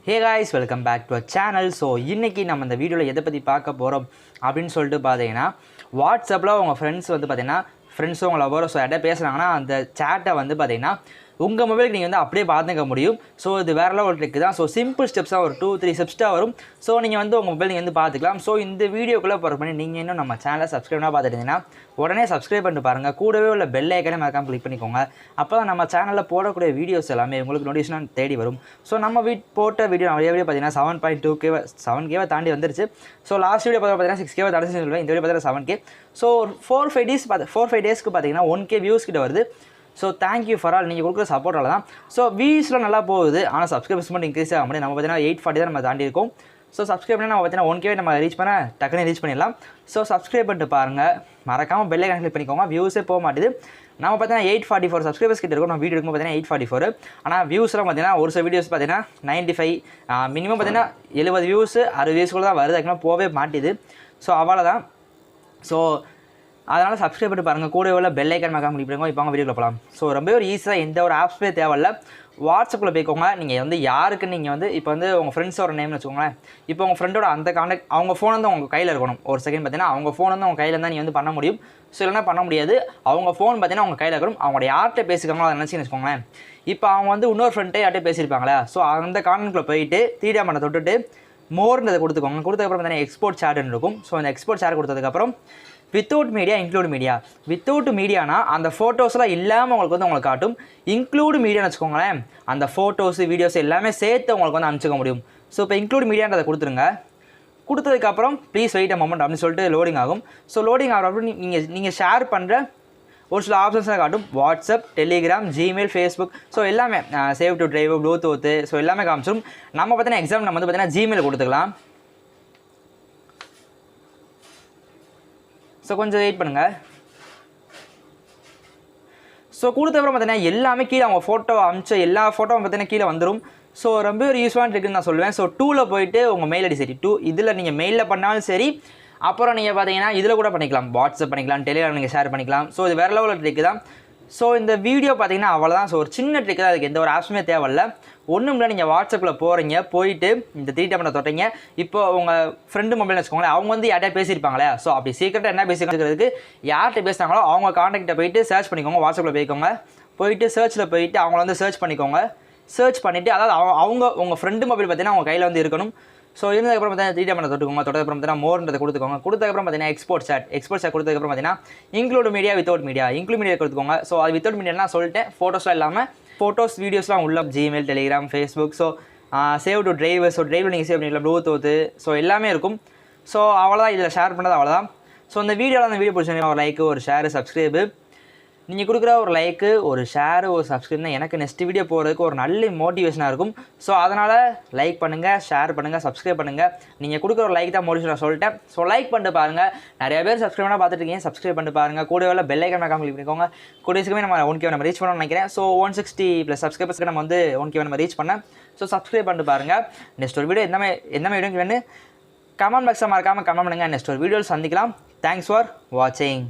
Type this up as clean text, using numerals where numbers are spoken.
Hey guys, welcome back to our channel. So இன்னைக்கு நம்ம இந்த வீடியோல எதை பத்தி பார்க்க போறோம் அப்படினு சொல்லிட்டு பாத்தீங்கன்னா வாட்ஸ்அப்ல உங்க फ्रेंड्स வந்து பாத்தீங்கன்னா फ्रेंड्स உங்க லவரோ சோ எதை பேசுறாங்கன்னா அந்த chat-ஐ வந்து பாத்தீங்கன்னா உங்க மொபைலுக்கு நீங்க வந்து அப்படியே பாத்துக்க முடியும். சோ இது வேற லெவல் ட்ரிக் தான். சோ சிம்பிள் ஸ்டெப்ஸா ஒரு 2-3 ஸ்டெப்ஸ் தான் வரும். சோ நீங்க வந்து உங்க மொபைல் நீங்க வந்து பாத்துக்கலாம். சோ இந்த வீடியோக்குள்ள போற பண்ணி நீங்க இன்னும் நம்ம சேனலை சப்ஸ்கிரைப் பண்ணா பாத்துட்டீங்கன்னா உடனே சப்ஸ்கிரைப் பண்ணிட்டு பாருங்க. கூடவே உள்ள பெல் ஐகானை மறக்காம கிளிக் பண்ணிக்கோங்க. அப்பதான் நம்ம சேனல்ல போடக்கூடிய வீடியோஸ் எல்லாமே உங்களுக்கு நோட்டிஃபிகேஷன் தேடி வரும். சோ நம்ம போட்ட வீடியோ நிறையவே பாத்தீங்கன்னா 7.2k 7k தாண்டி வந்துருச்சு. சோ லாஸ்ட் வீடியோ பாத்தீங்கன்னா 6k தாண்டி சொல்லுவேன். இந்த வீடியோ பாத்தீங்கன்னா 7k. சோ 4-5 டேஸ்க்கு பாத்தீங்கன்னா 1k வியூஸ் கிட்ட வருது. ஸோ தேங்க்யூ ஃபார் ஆல் நீங்கள் கொடுக்குற சப்போர்ட்டால் தான். ஸோ வியூஸ்லாம் நல்லா போகுது, ஆனால் சப்ஸ்கிரைபர்ஸ் மட்டும் இன்க்ரீஸ் ஆக முடியும். நம்ம பார்த்தீங்கன்னா 840 தான் நம்ம தாண்டி இருக்கோம். ஸோ சப்ஸ்கிரைப் பண்ணி நம்ம பார்த்தீங்கன்னா 1k நம்ம ரீச் பண்ண டக்குனு ரீச் பண்ணிடலாம். ஸோ சப்ஸ்கிரைப் பண்ணிட்டு பாருங்கள், மறக்காமல் பெல் ஐகான் கிளிக் பண்ணிக்கோங்க. வியூஸே போக மாட்டேது. நம்ம பார்த்தீங்கன்னா 844 சப்ஸ்கிரைபர்ஸ் கிட்ட இருக்கும். நம்ம வீடியோ எடுக்கும் பார்த்தீங்கன்னா 844. ஆனால் வியூஸ்லாம் பார்த்தீங்கன்னா ஒரு சில வீடியோஸ் பார்த்தீங்கன்னா 95 மினிமம் பார்த்தீங்கன்னா 70 வியூஸ் 60 வியூஸ்க்குள்ள தான் வருது. அதுக்குலாம் போகவே மாட்டேது. ஸோ அவ்வளோதான். ஸோ அதனால் சப்ஸ்கிரைப் பண்ணி பாருங்கள். கூட உள்ள பெல் ஐக்கான் மறக்காம கிளிக் பண்ணுங்க. இப்போ அவங்க வீடியோவில் போகலாம். ஸோ ரொம்ப ஒரு ஈஸியாக எந்த ஒரு ஆப்ஸே தேவையில்ல. வாட்ஸ்அப்பில் போய்க்கோங்க. நீங்கள் வந்து யாருக்கு நீங்கள் வந்து இப்போ வந்து உங்கள் ஃப்ரெண்ட்ஸோட நேம்னு வச்சுக்கோங்களேன். இப்போ உங்கள் ஃப்ரெண்டோட அந்த கான்டாக்ட் அவங்க ஃபோன் வந்து உங்கள் கையில் இருக்கணும். ஒரு செகண்ட் பார்த்தீங்கன்னா அவங்க ஃபோன் வந்து உங்கள் கையில் இருந்தால் நீங்கள் வந்து பண்ண முடியும். ஸோ இல்லைனா பண்ண முடியாது. அவங்க ஃபோன் பார்த்தீங்கன்னா உங்கள் கையில் இருக்கணும். அவங்களோட யார்கிட்ட பேசிக்காங்களோ அதை நினச்சின்னு வச்சுக்கோங்களேன். இப்போ அவங்க வந்து இன்னொரு ஃப்ரெண்ட்டே யார்கிட்ட பேசியிருப்பாங்களே. ஸோ அந்த கான்டாக்டில் போயிட்டு த்ரீ பண்ண தொட்டுட்டு மோர்ன்றதை கொடுத்துக்கோங்க. கொடுத்ததுக்கப்புறம் பார்த்தீங்கன்னா எக்ஸ்போர்ட் சேட்னு இருக்கும். ஸோ அந்த எக்ஸ்போர்ட் சேட் கொடுத்ததுக்கப்புறம் without media include media. Without மீடியானா அந்த ஃபோட்டோஸ்லாம் இல்லாமல் உங்களுக்கு வந்து உங்களுக்கு காட்டும். இன்க்ளூட் மீடியான்னு வச்சுக்கோங்களேன், அந்த ஃபோட்டோஸ் வீடியோஸ் எல்லாமே சேர்த்து உங்களுக்கு வந்து அனுப்பிச்சிக்க முடியும். ஸோ இப்போ இன்க்ளூட் மீடியான்றதை கொடுத்துருங்க. கொடுத்ததுக்கப்புறம் ப்ளீஸ் வெயிட் அ மொமெண்ட் அப்படின்னு சொல்லிட்டு லோடிங் ஆகும். ஸோ லோடிங் ஆகிறப்ப நீங்கள் ஷேர் பண்ணுற ஒரு சில ஆப்ஷன்ஸாக காட்டும். WhatsApp, Telegram, Gmail, Facebook. So எல்லாமே save to drive, Bluetooth, so எல்லாமே காமிச்சிடும். நம்ம பார்த்தீங்கன்னா எக்ஸாம்பிள் நம்ம வந்து பார்த்தீங்கன்னா ஜிமெயில் கொடுத்துக்கலாம். ஸோ கொஞ்சம் வெயிட் பண்ணுங்கள். ஸோ கொடுத்தப்பறம் பார்த்தீங்கன்னா எல்லாமே கீழே அவங்க ஃபோட்டோ அமிச்ச எல்லா ஃபோட்டோவும் பார்த்தீங்கன்னா கீழே வந்துடும். ஸோ ரொம்ப ஒரு யூஸ்ஃபுல்லான இருக்குன்னு நான் சொல்லுவேன். ஸோ 2ல் போயிட்டு உங்கள் மெயில் ஐடி சரி 2 இதில் நீங்கள் மெயிலில் பண்ணாலும் சரி, அப்புறம் நீங்கள் பார்த்தீங்கன்னா இதில் கூட பண்ணிக்கலாம். வாட்ஸ்அப் பண்ணிக்கலாம், டெலிகிராம் நீங்கள் ஷேர் பண்ணிக்கலாம். ஸோ இது வேறு லெவலில் ட்ரிக் தான். ஸோ இந்த வீடியோ பார்த்தீங்கன்னா அவ்வளோதான். ஸோ ஒரு சின்ன ட்ரிக் தான், அதுக்கு எந்த ஒரு ஆப்ஷனுமே தேவையில்ல. ஒன்றும் இல்லை, நீங்கள் வாட்ஸ்அப்பில் போகிறீங்க, போயிட்டு இந்த த்ரீ பண்ண தொட்டீங்க. இப்போ உங்கள் ஃப்ரெண்டு மொபைல் வச்சுக்கோங்களேன், அவங்க வந்து யார்கிட்ட பேசியிருப்பாங்களே. ஸோ அப்படி சீக்கிரட்டாக என்ன பேசிக்கிறதுக்கு யார்கிட்ட பேசுனாங்களோ அவங்க கான்டாக்ட்டை போயிட்டு சர்ச் பண்ணிக்கோங்க. வாட்ஸ்அப்பில் போய்க்கோங்க, போயிட்டு சர்ச்சில் போயிட்டு அவங்கள வந்து சர்ச் பண்ணிக்கோங்க. சர்ச் பண்ணிவிட்டு அதாவது அவங்க உங்கள் ஃப்ரெண்டு மொபைல் பார்த்தீங்கன்னா அவங்க கையில் வந்து இருக்கணும். ஸோ இருந்ததுக்கப்புறம் பார்த்தீங்கன்னா த்ரீ பண்ண தொட்டுக்கோங்க. தொட்டதுக்கப்புறம் பார்த்தீங்கன்னா மோர்ன்றதை கொடுத்துக்கோங்க. கொடுத்ததுக்கப்புறம் பார்த்தீங்கன்னா எக்ஸ்போர்ட் சேட் கொடுத்ததுக்கப்புறம் பார்த்தீங்கன்னா include media, without media. Include media கொடுத்துக்கோங்க. ஸோ அது வித்தவுட் மீடியாலாம் சொல்லிட்டேன். ஃபோட்டோஸ்லாம் இல்லாமல் ஃபோட்டோஸ் வீடியோஸ்லாம் உள்ள Gmail, Telegram, Facebook. So save to drive. So டிரைவில் நீங்கள் சேவ் பண்ணிக்கலாம், ப்ளூடூத். ஸோ எல்லாமே இருக்கும். ஸோ அவ்வளோதான், இதில் ஷேர் பண்ணது அவ்வளோதான். ஸோ இந்த வீடியோவில் அந்த வீடியோ பிடிச்சிங்கன்னா ஒரு லைக்கு, ஒரு ஷேரு, சப்ஸ்கிரைபு. நீங்கள் கொடுக்குற ஒரு லைக்கு, ஒரு ஷேரு, ஒரு சப்ஸ்கிரைப் தான் எனக்கு நெக்ஸ்ட் வீடியோ போகிறதுக்கு ஒரு நல்ல மோட்டிவேஷனாக இருக்கும். ஸோ அதனால் லைக் பண்ணுங்கள், ஷேர் பண்ணுங்கள், சப்ஸ்கிரைப் பண்ணுங்கள். நீங்கள் கொடுக்குற ஒரு லைக் தான் மோட்டிவேஷன் சொல்லிட்டேன். ஸோ லைக் பண்ணிட்டு பாருங்கள். நிறைய பேர் சப்ஸ்கிரைப் பண்ணால் பார்த்துட்டு இருக்கீங்க, சப்ஸ்கிரைப் பண்ணிட்டு பாருங்கள். கூட உள்ள பெல் ஐக்கான் மறக்காம கிளிக் பண்ணிக்கோங்க. கூடியவே நம்ம 1k நம்ம ரீச் பண்ணணும்னு நினைக்கிறேன். ஸோ 160+ சப்ஸ்கிரைபர்ஸ்க்கு நம்ம வந்து 1k நம்ம ரீச் பண்ணேன். ஸோ சப்ஸ்கிரைப் பண்ணிட்டு பாருங்கள். நெக்ஸ்ட் ஒரு வீடியோ என்ன வீடியோக்கு வேணும் கமெண்ட் பாக்ஸில் மறக்காமல் கமெண்ட் பண்ணுங்கள். நெக்ஸ்ட் ஒரு வீடியோவில் சந்திக்கலாம். தேங்க்ஸ் ஃபார் வாட்சிங்.